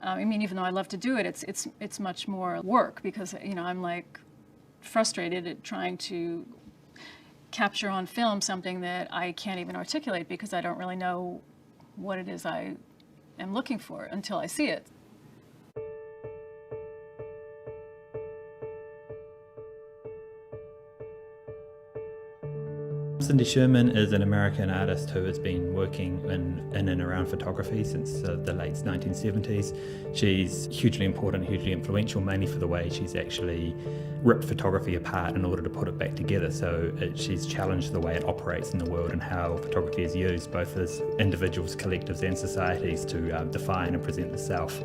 I mean, even though I love to do it, it's much more work because, you know, I'm like frustrated at trying to capture on film something that I can't even articulate because I don't really know what it is I am looking for until I see it. Cindy Sherman is an American artist who has been working in and around photography since the late 1970s. She's hugely important, hugely influential, mainly for the way she's actually ripped photography apart in order to put it back together. So she's challenged the way it operates in the world and how photography is used both as individuals, collectives and societies to define and present the self.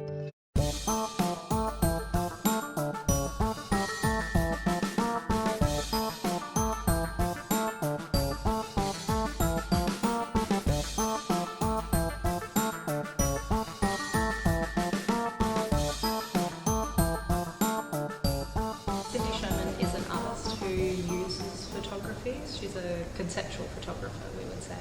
She's a conceptual photographer, we would say.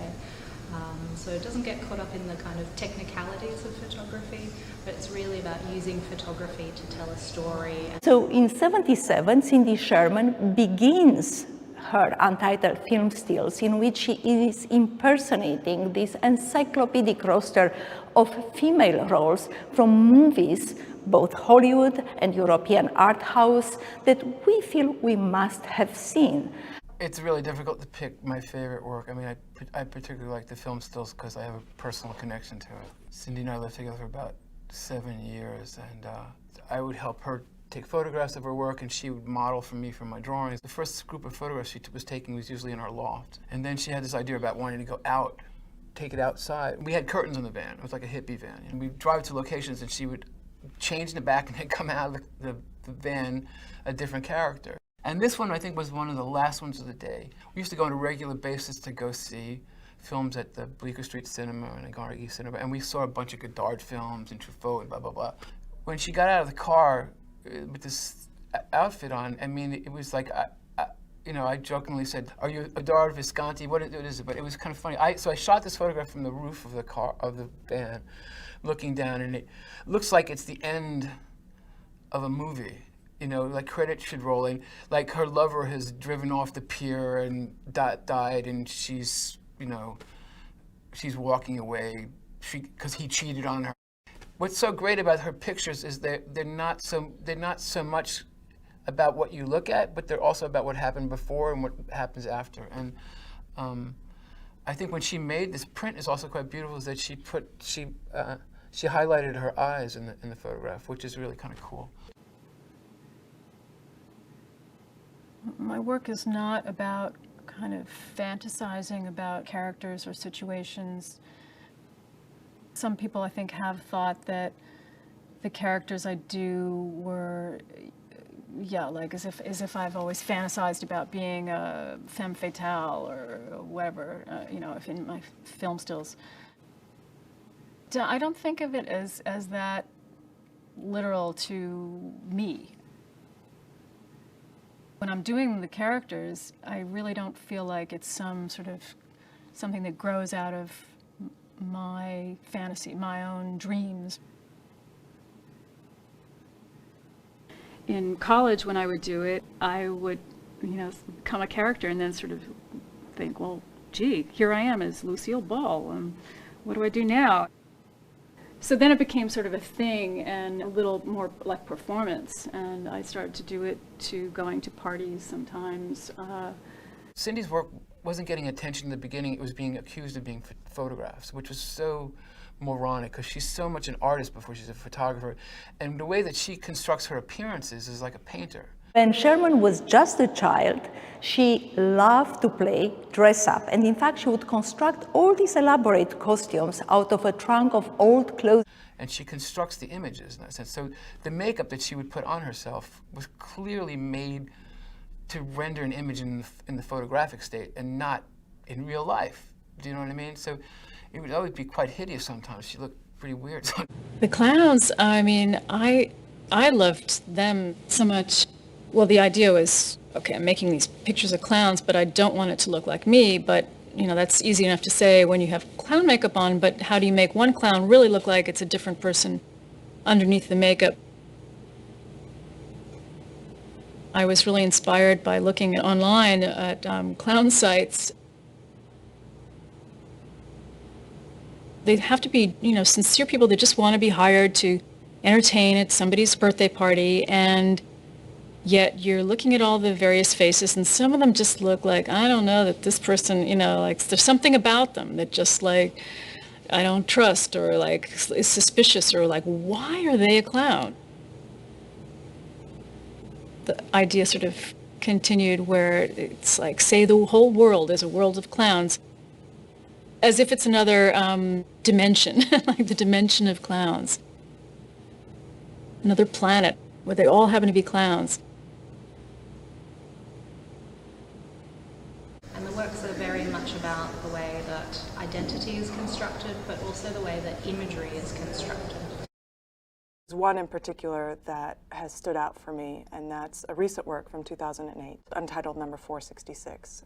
So it doesn't get caught up in the kind of technicalities of photography, but it's really about using photography to tell a story. So in '77, Cindy Sherman begins her Untitled film stills in which she is impersonating this encyclopedic roster of female roles from movies, both Hollywood and European art house, that we feel we must have seen. It's really difficult to pick my favorite work. I mean, I particularly like the film stills because I have a personal connection to it. Cindy and I lived together for about 7 years, and I would help her take photographs of her work, and she would model for me for my drawings. The first group of photographs she was taking was usually in our loft. And then she had this idea about wanting to go out, take it outside. We had curtains in the van. It was like a hippie van. And we'd drive to locations, and she would change in the back and then come out of the van a different character. And this one, I think, was one of the last ones of the day. We used to go on a regular basis to go see films at the Bleecker Street Cinema and the Carnegie Cinema, and we saw a bunch of Godard films and Truffaut and blah, blah, blah. When she got out of the car with this outfit on, I mean, it was like, you know, I jokingly said, "Are you Godard, Visconti? What is it?" But it was kind of funny. So I shot this photograph from the roof of the car, of the van, looking down, and it looks like it's the end of a movie. You know, like credits should roll in. Like her lover has driven off the pier and died, and she's, you know, she's walking away because he cheated on her. What's so great about her pictures is that they're not so much about what you look at, but they're also about what happened before and what happens after. And I think when she made this print is also quite beautiful. Is that she highlighted her eyes in the photograph, which is really kind of cool. My work is not about kind of fantasizing about characters or situations. Some people, I think, have thought that the characters I do were, yeah, like as if I've always fantasized about being a femme fatale or whatever, you know, if in my film stills. I don't think of it as that literal to me. When I'm doing the characters, I really don't feel like it's some sort of something that grows out of my fantasy, my own dreams. In college, when I would do it, I would, you know, become a character and then sort of think, well, gee, here I am as Lucille Ball, what do I do now? So then it became sort of a thing and a little more like performance, and I started to do it to going to parties sometimes. Cindy's work wasn't getting attention in the beginning. It was being accused of being photographs, which was so moronic because she's so much an artist before she's a photographer. And the way that she constructs her appearances is like a painter. When Sherman was just a child, she loved to play dress up. And in fact, she would construct all these elaborate costumes out of a trunk of old clothes. And she constructs the images in that sense. So the makeup that she would put on herself was clearly made to render an image in the photographic state and not in real life. Do you know what I mean? So it would always be quite hideous sometimes. She looked pretty weird. The clowns, I mean, I loved them so much. Well, the idea was, okay, I'm making these pictures of clowns, but I don't want it to look like me. But, you know, that's easy enough to say when you have clown makeup on, but how do you make one clown really look like it's a different person? underneath the makeup. I was really inspired by looking online at clown sites. They have to be, sincere people that just want to be hired to entertain at somebody's birthday party, and yet you're looking at all the various faces, and some of them just look like, I don't know, that this person, like there's something about them that just like, I don't trust, or like is suspicious, or like, why are they a clown? The idea sort of continued where it's like, say the whole world is a world of clowns, as if it's another dimension, like the dimension of clowns. Another planet where they all happen to be clowns. And the works are very much about the way that identity is constructed, but also the way that imagery is constructed. There's one in particular that has stood out for me, and that's a recent work from 2008, Untitled number 466.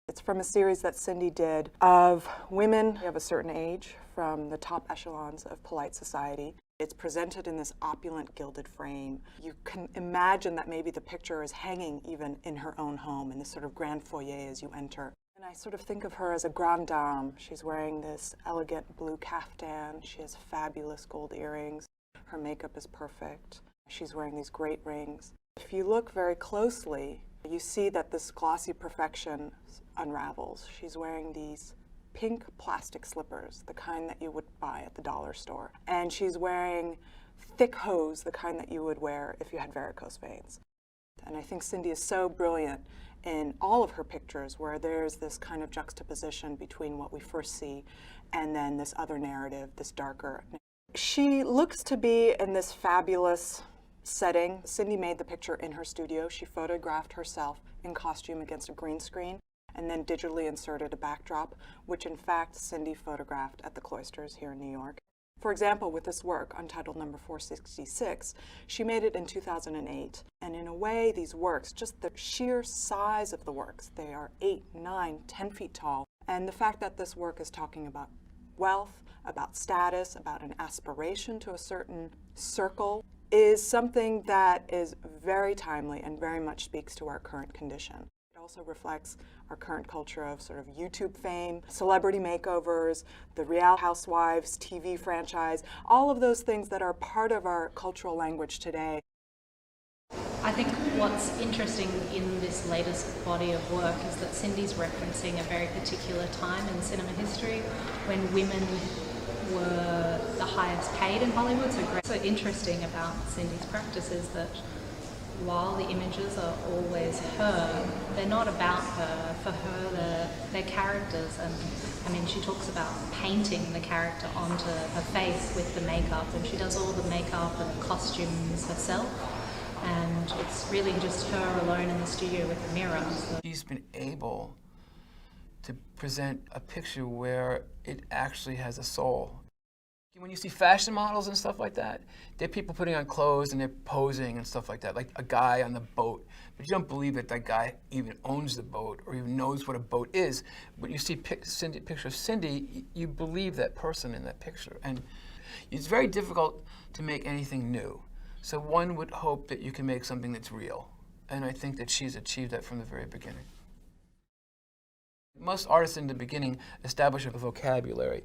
It's from a series that Cindy did of women of a certain age from the top echelons of polite society. It's presented in this opulent gilded frame. You can imagine that maybe the picture is hanging even in her own home in this sort of grand foyer as you enter. And I sort of think of her as a grande dame. She's wearing this elegant blue caftan. She has fabulous gold earrings. Her makeup is perfect. She's wearing these great rings. If you look very closely, you see that this glossy perfection unravels. She's wearing these pink plastic slippers, the kind that you would buy at the dollar store. And she's wearing thick hose, the kind that you would wear if you had varicose veins. And I think Cindy is so brilliant in all of her pictures where there's this kind of juxtaposition between what we first see and then this other narrative, this darker. She looks to be in this fabulous setting. Cindy made the picture in her studio. She photographed herself in costume against a green screen and then digitally inserted a backdrop, which in fact Cindy photographed at the Cloisters here in New York. For example, with this work, Untitled number 466, she made it in 2008. And in a way, these works, just the sheer size of the works, they are 8, 9, 10 feet tall. And the fact that this work is talking about wealth, about status, about an aspiration to a certain circle, is something that is very timely and very much speaks to our current condition. It also reflects our current culture of sort of YouTube fame, celebrity makeovers, the Real Housewives TV franchise, all of those things that are part of our cultural language today. I think what's interesting in this latest body of work is that Cindy's referencing a very particular time in cinema history when women were the highest paid in Hollywood. So interesting about Cindy's practice is that while the images are always her, they're not about her. For her, they're characters. And I mean, she talks about painting the character onto her face with the makeup, and she does all the makeup and the costumes herself. And it's really just her alone in the studio with a mirror. So She's been able to present a picture where it actually has a soul. When you see fashion models and stuff like that, they're people putting on clothes and they're posing and stuff like that, like a guy on the boat. But you don't believe that that guy even owns the boat or even knows what a boat is. But you see picture of Cindy, you believe that person in that picture. And it's very difficult to make anything new. So one would hope that you can make something that's real. And I think that she's achieved that from the very beginning. Most artists in the beginning establish a vocabulary,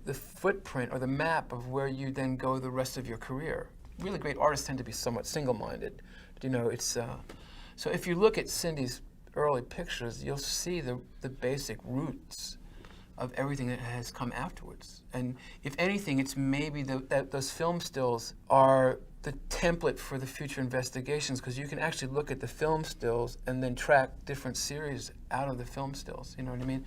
the footprint or the map of where you then go the rest of your career. Really great artists tend to be somewhat single-minded. You know, it's so if you look at Cindy's early pictures, you'll see the basic roots of everything that has come afterwards. And if anything, it's maybe that those film stills are the template for the future investigations, because you can actually look at the film stills and then track different series out of the film stills, you know what I mean?